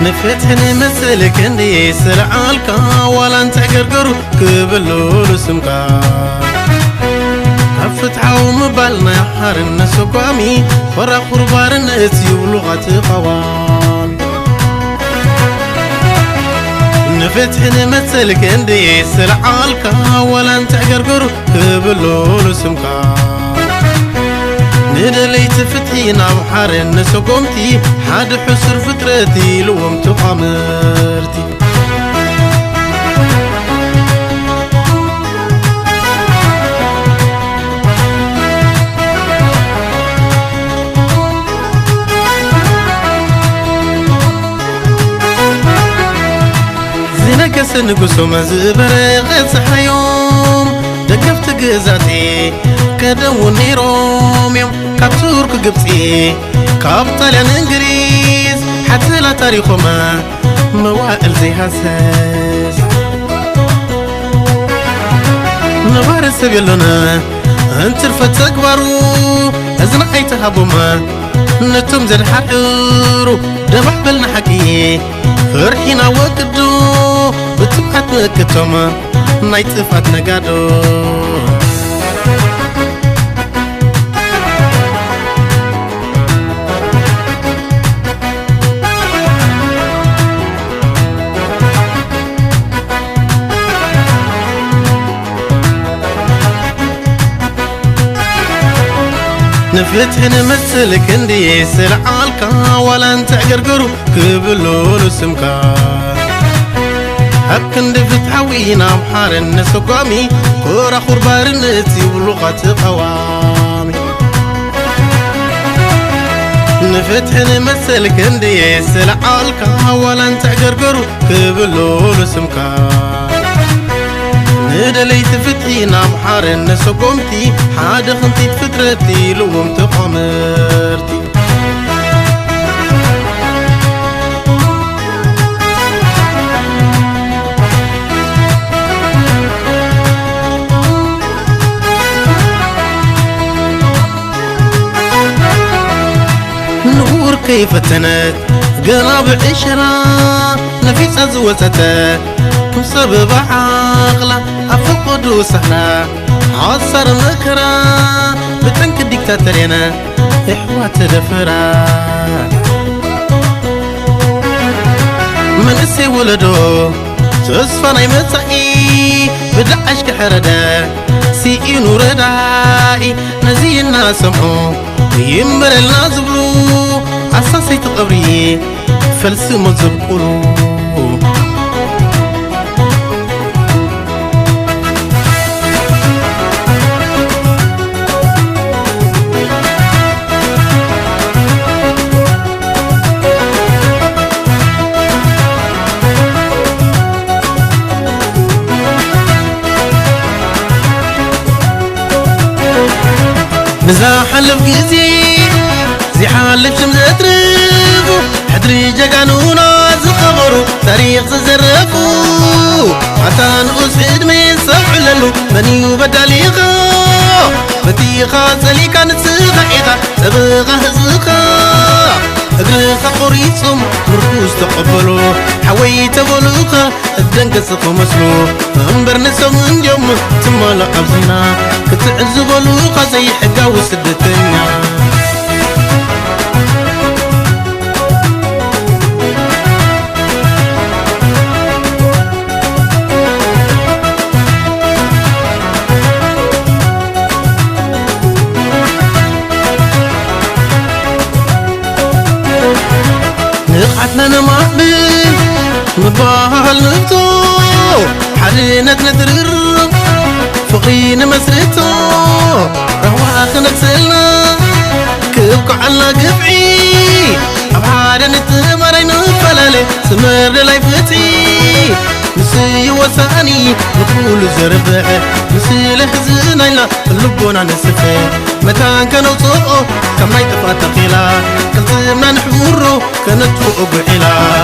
نفتحني مثلك اندي سرعالك ولا انت قرقر كبلو لسمك افتحوا مبالنا يحار الناس قامي فرا قربار الناس ولغة قوان نفتحني مثلك اندي سرعالك ولا انت قرقر كبلو لسمك ندلي تفتحينا بحار الناس قمتي حاد حسر فترتي لوم تقامرتي زينك سنقصو مزبري غيص حيوم دقفت قزاتي كدوني روميوم كابتورك قبطي كابطاليان انجريز حتى لا تاريخهما موائل زي هاساس نبار السبيلونا انت رفت اكبرو ازنا حيتها بوما نتم زد حقرو دبح بلنا حكي فرحينا وقدو بتبحت مكتوما نايتفات نقادو نفتح نمثلك اندي سرعالك ولا انت قرقرو كبلو لسمك هك اندي فتحوينا بحار الناس قامي كورا خربار النتي ولغة قوامي نفتح نمثلك اندي سرعالك ولا انت قرقرو كبلو لسمك ندلي تفتحينا بحار الناس قمتي حاد خنتي فترتي لوم تقامرتي نور كيف تنت قراب عشرة نفيس أزوتته سبب عقله أفقد سهرة عصر مكرة بتنك الدكتاترينا إحوات دفرة من السي ولدو تصفى متعي بدعش كحردة سيئي نور داعي نزي الناس سمعو يمبر الناس بلو أساسي تقبري فلسي مزبقلو نزا حلف قزي زي حالف شمزترفو حدري جاقانونا زخبرو تاريخ ززرفو حتى نقص عدمين سفعللو منيو بداليخا بتيخا سليكا نتسخيخا سبغا هزخا اقرخا قريصم مركوز تقبلو حويت بلوخا الدنكسخو مسلو انبر نسو من جم تمالا قبزنا كتعزبلو زي حقا وسدتنا نقعتنا نمعبل نباهل نبتو حرينك ندرر فقين مسرتو رواخ نكسلنا كبكو عنا قفعي أبعاد نتمرين فلالي سمر لاي فتي نسي وساني نقول زربع نسي لحزنينا اللبونا نسفي متان كانوا صوقو كم نايتفا تقيلا كنتمنا نحورو كانت فوق بعلا